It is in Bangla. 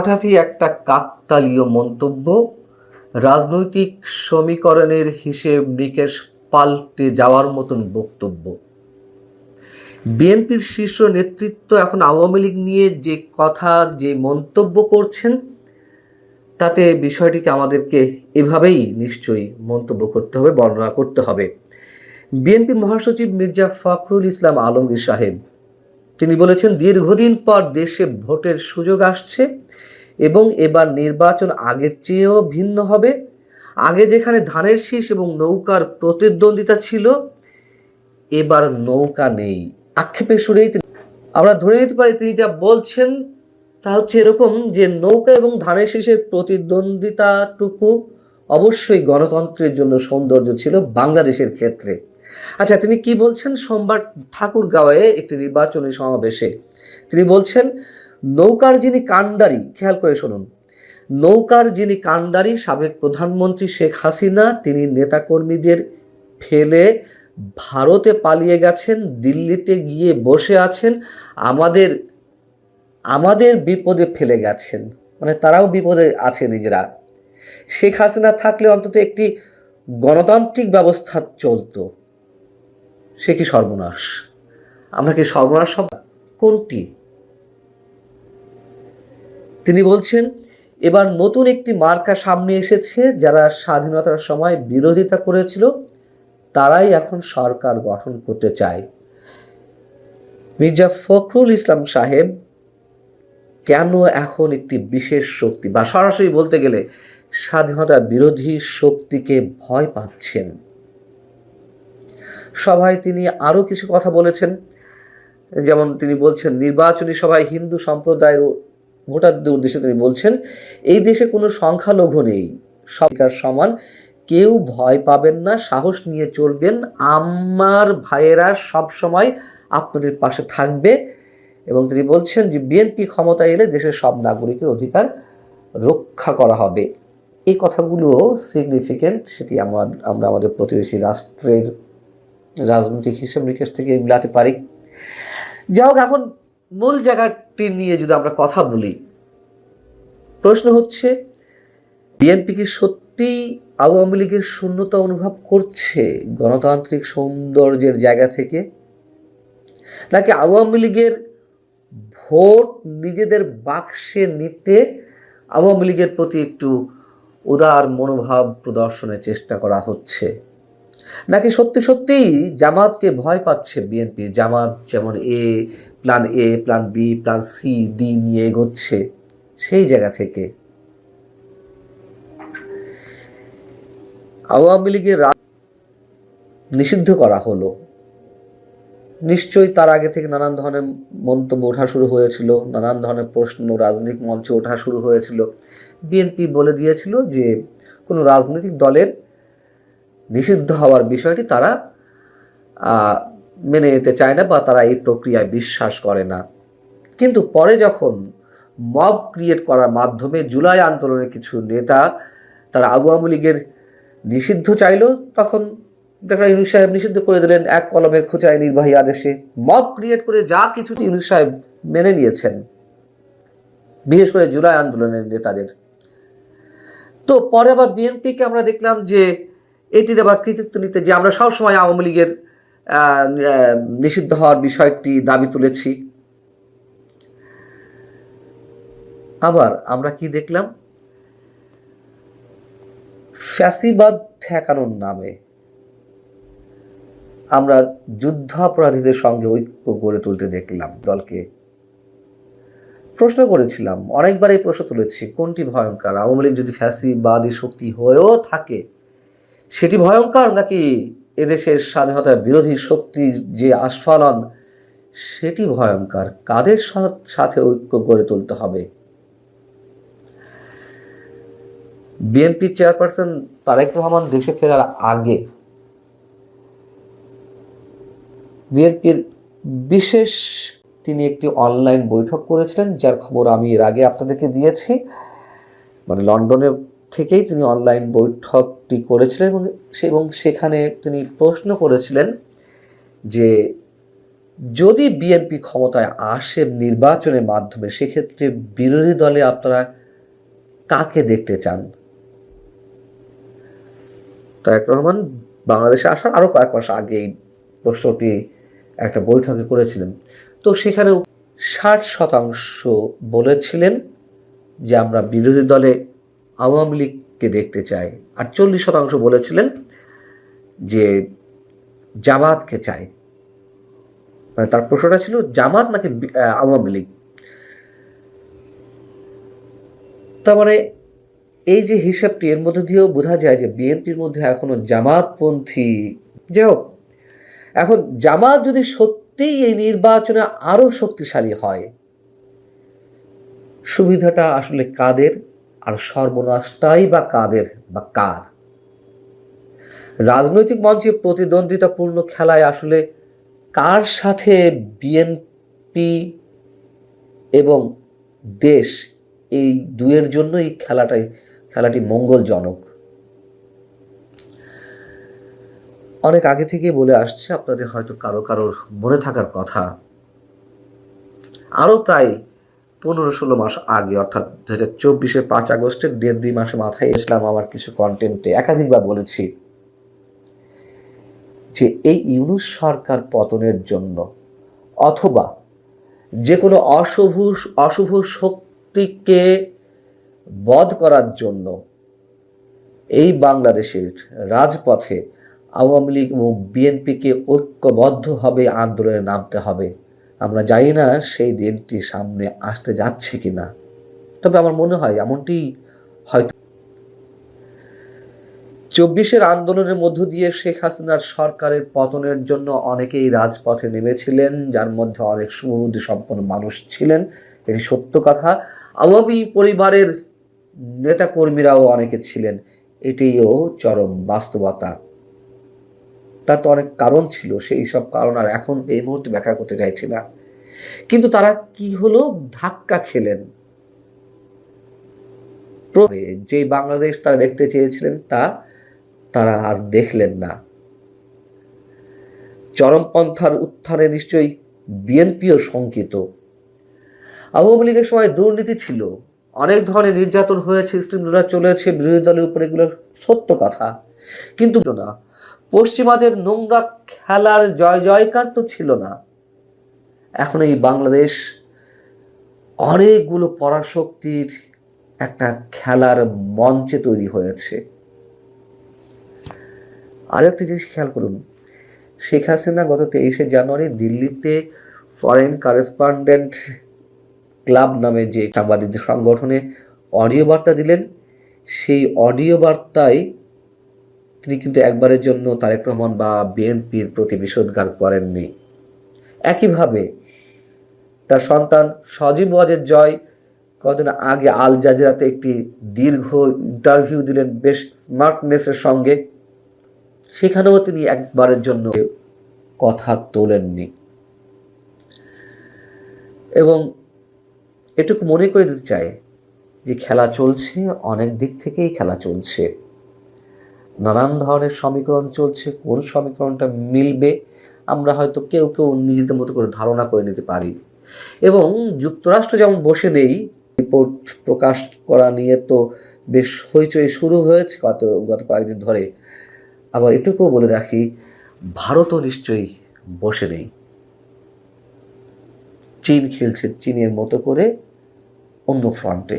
হঠাৎই একটা কাকতালীয় মন্তব্য, রাজনৈতিক সমীকরণের হিসেব নিকেশ পাল্টে যাওয়ার মতন বক্তব্য। বিএনপির শীর্ষ নেতৃত্ব এখন আওয়ামী লীগ নিয়ে যে কথা, যে মন্তব্য করছেন, তাতে বিষয়টিকে আমাদেরকে এভাবেই নিশ্চয়ই মন্তব্য করতে হবে, বর্ণনা করতে হবে। বিএনপির মহাসচিব মির্জা ফখরুল ইসলাম আলমগীর সাহেব তিনি বলেছেন, দীর্ঘদিন পর দেশে ভোটের সুযোগ আসছে এবং এবার নির্বাচন আগের চেয়েও ভিন্ন হবে। আগে যেখানে ধানের শীষ এবং নৌকার প্রতিদ্বন্দ্বিতা ছিল, এবার নৌকা নেই। আক্ষেপের সুরেই আমরা ধরে নিতে পারি তিনি যা বলছেন তা হচ্ছে এরকম যে নৌকা এবং ধানের শীষের প্রতিদ্বন্দ্বিতাটুকু অবশ্যই গণতন্ত্রের জন্য সৌন্দর্য ছিল বাংলাদেশের ক্ষেত্রে। আচ্ছা, তিনি কি বলছেন? সোমবার ঠাকুরগাঁওয়ে একটি নির্বাচনী সমাবেশে তিনি বলছেন, নৌকার যিনি কাণ্ডারি, খেয়াল করে শুনুন, নৌকার যিনি কাণ্ডারি সাবেক প্রধানমন্ত্রী শেখ হাসিনা, তিনি নেতাকর্মীদের ফেলে ভারতে পালিয়ে গেছেন, দিল্লিতে গিয়ে বসে আছেন, আমাদের বিপদে ফেলে গেছেন, মানে তারাও বিপদে আছে নিজেরা। শেখ হাসিনা থাকলে অন্তত একটি গণতান্ত্রিক ব্যবস্থা চলতো, সে কি সর্বনাশ! আমরা কি সর্বনাশ হব? কোনটি? তিনি বলছেন, এবার নতুন একটি মার্কা সামনে এসেছে, যারা স্বাধীনতার সময় বিরোধিতা করেছিল তারাই এখন সরকার গঠন করতে চায়। মির্জা ফখরুল ইসলাম সাহেব কেন এখন একটি বিশেষ শক্তি বা সরাসরি বলতে গেলে স্বাধীনতা বিরোধী শক্তিকে ভয় পাচ্ছেন? সভায় তিনি আরো কিছু কথা বলেছেন, যেমন তিনি বলছেন, নির্বাচনী সভায় হিন্দু সম্প্রদায়ের ভোটারদের উদ্দেশ্যে তিনি বলছেন, এই দেশে কোনো সংখ্যালঘু নেই, সবাই সমান, কেউ ভয় পাবেন না, সাহস নিয়ে চলবেন, আমার ভাইয়েরা সব সময় আপনাদের পাশে থাকবে। এবং তিনি বলছেন যে বিএনপি ক্ষমতায় এলে দেশের সব নাগরিকের অধিকার রক্ষা করা হবে। এই কথাগুলো সিগনিফিকেন্ট, সেটি আমরা আমাদের প্রতিবেশী রাষ্ট্রের রাজনৈতিক হিসেব নিকেশ থেকে মিলাতে পারি। যাই হোক, এখন মূল জায়গাটি নিয়ে যদি আমরা কথা বলি, প্রশ্ন হচ্ছে, বিএনপি কি সত্যি আওয়ামী লীগের শূন্যতা অনুভব করছে গণতান্ত্রিক সৌন্দর্যের জায়গা থেকে, নাকি আওয়ামী লীগের ভোট নিজেদের বাক্সে নিতে আওয়ামী লীগের প্রতি একটু উদার মনোভাব প্রদর্শনের চেষ্টা করা হচ্ছে, নাকি সত্যি সত্যিই জামাতকে ভয় পাচ্ছে বিএনপি? জামাত যেমন plan A, plan B, plan C, D নিয়ে এগোচ্ছে, সেই জায়গা থেকে আওয়ামী লীগের নিষিদ্ধ করা হলো। নিশ্চয়ই তার আগে থেকে নানান ধরনের মন্তব্য ওঠা শুরু হয়েছিল, নানান ধরনের প্রশ্ন রাজনৈতিক মঞ্চে ওঠা শুরু হয়েছিল। বিএনপি বলে দিয়েছিল যে কোনো রাজনৈতিক দলের নিষিদ্ধ হওয়ার বিষয়টি তারা মেনে নিতে চায় না বা তারা এই প্রক্রিয়ায় বিশ্বাস করে না। কিন্তু পরে যখন মব ক্রিয়েট করার মাধ্যমে জুলাই আন্দোলনের কিছু নেতা তারা আওয়ামী লীগের নিষিদ্ধ চাইল, তখন ডক্টর ইউনূস সাহেব নিষিদ্ধ করে দিলেন এক কলমের খোঁচায় নির্বাহী আদেশে। মব ক্রিয়েট করে যা কিছু ইউনূস সাহেব মেনে নিয়েছেন, বিশেষ করে জুলাই আন্দোলনের নেতাদের। তো পরে আবার বিএনপিকে আমরা দেখলাম যে এটির আবার কৃতিত্ব নিতে, যে আমরা সবসময় আওয়ামী লীগের নিষিদ্ধ হওয়ার বিষয়টি দাবি তুলেছি। আবার আমরা কি দেখলাম? ফ্যাসিবাদ ঠেকানোর নামে আমরা যুদ্ধাপরাধীদের সঙ্গে ঐক্য গড়ে তুলতে দেখলাম দলকে। প্রশ্ন করেছিলাম, অনেকবার এই প্রশ্ন তুলেছি, কোনটি ভয়ঙ্কর? আওয়ামী লীগ যদি ফ্যাসিবাদী শক্তি হয়েও থাকে, সেটি ভয়ঙ্কর, নাকি এদেশের স্বাধীনতা বিরোধী শক্তির যে আস্ফালন সেটি ভয়ঙ্কর? কাদের সাথে ঐক্য গড়ে তুলতে হবে? বিএনপির চেয়ারপারসন তারেক রহমান দেশে ফেরার আগে বিএনপির বিশেষ তিনি একটি অনলাইন বৈঠক করেছিলেন, যার খবর আমি এর আগে আপনাদেরকে দিয়েছি। মানে লন্ডনে থেকেই তিনি অনলাইন বৈঠকটি করেছিলেন এবং সেখানে তিনি প্রশ্ন করেছিলেন যে যদি বিএনপি ক্ষমতায় আসে নির্বাচনের মাধ্যমে, সেক্ষেত্রে বিরোধী দলে আপনারা কাকে দেখতে চান? তারেক রহমান বাংলাদেশে আসার আরো কয়েক মাস আগে এই প্রশ্নটি একটা বৈঠকে করেছিলেন। তো সেখানে 60% বলেছিলেন যে আমরা বিরোধী দলে আওয়ামী লীগকে দেখতে চাই, আর 40% বলেছিলেন যে জামাতকে চাই। মানে তার প্রশ্নটা ছিল জামাত নাকি আওয়ামী লীগ। তার মানে এই যে হিসাবটি, এর মধ্যে দিয়েও বোঝা যায় যে বিএনপির মধ্যে এখনো জামাতপন্থী, যাই হোক, এখন জামাত যদি সত্যিই এই নির্বাচনে আরো শক্তিশালী হয়, সুবিধাটা আসলে কাদের আর সর্বনাশটাই বা কাদের বা কার? রাজনৈতিক মঞ্চে প্রতিদ্বন্দ্বিতাপূর্ণ খেলায় আসলে কার সাথে বিএনপি এবং দেশ, এই দুয়ের জন্য এই খেলাটি মঙ্গলজনক। অনেক আগে থেকে বলে আসছে, আপনাদের হয়তো কারোর মনে থাকার কথা, আরো প্রায় 15-16 মাস আগে, অর্থাৎ 2024-এর 5 আগস্টের 1.5-2 মাসে মাথায় এসলাম আমার কিছু কন্টেন্টে একাধিকবার বলেছি যে এই ইউনূস সরকার পতনের জন্য অথবা যে কোনো অশুভ শক্তিকে বধ করার জন্য এই বাংলাদেশের রাজপথে আওয়ামী লীগ এবং বিএনপিকে ঐক্যবদ্ধভাবে আন্দোলনে নামতে হবে। আমরা জানি না সেই দিনটি সামনে আসতে যাচ্ছে কিনা, তবে আমার মনে হয় এমনটি হয়তো। 24-এর আন্দোলনের মধ্য দিয়ে শেখ হাসিনার সরকারের পতনের জন্য অনেকেই রাজপথে নেমেছিলেন, যার মধ্যে অনেক সুবুদ্ধি সম্পন্ন মানুষ ছিলেন, এটি সত্য কথা। আওয়ামী পরিবারের নেতাকর্মীরাও অনেকে ছিলেন, এটিও চরম বাস্তবতা। তার তো অনেক কারণ ছিল, সেই সব কারণ আর এখন এই মুহূর্তে ব্যাখ্যা করতে চাইছি না। কিন্তু তারা কি হলো, ধাক্কা খেলেন। যে বাংলাদেশ তারা দেখতে চেয়েছিলেন তারা আর দেখলেন না। চরমপন্থার উত্থানে নিশ্চয়ই বিএনপিও শঙ্কিত। আওয়ামী লীগের সময় দুর্নীতি ছিল, অনেক ধরনের নির্যাতন হয়েছে, স্টিমরোলার চলেছে বিরোধী দলের উপর, এগুলো সত্য কথা। কিন্তু না, পশ্চিমাদের নোংরা খেলার জয়কার তো ছিল না। এখন এই বাংলাদেশ অনেকগুলো পরাশক্তির একটা খেলার মঞ্চে তৈরি হয়েছে। আরো একটা জিনিস খেয়াল করুন, শেখ হাসিনা গত 23শে জানুয়ারি দিল্লিতে ফরেন করেসপন্ডেন্ট ক্লাব নামে যে সাংবাদিকদের সংগঠনে অডিও বার্তা দিলেন, সেই অডিও বার্তায় তিনি কিন্তু একবারের জন্য তারেক রহমান বা বিএনপির প্রতি বিষোদ্গার করেননি। একইভাবে তার সন্তান সজীব ওয়াজেদ জয় কদিন আগে আল জাজিরাতে একটি দীর্ঘ ইন্টারভিউ দিলেন বেশ স্মার্টনেসের সঙ্গে, সেখানেও তিনি একবারের জন্য কথা তোলেননি। এবং এটুকু মনে করে দিতে চাই যে খেলা চলছে, অনেক দিক থেকেই খেলা চলছে, নানান ধরনের সমীকরণ চলছে। কোন সমীকরণটা মিলবে আমরা হয়তো কেউ নিজেদের মতো করে ধারণা করে নিতে পারি। এবং যুক্তরাষ্ট্র যেমন বসে নেই, রিপোর্ট প্রকাশ করা নিয়ে তো বেশ হইচই শুরু হয়েছে গত কয়েকদিন ধরে। আবার এটুকুও বলে রাখি, ভারতও নিশ্চয়ই বসে নেই। চীন খেলছে চীনের মতো করে অন্য ফ্রন্টে।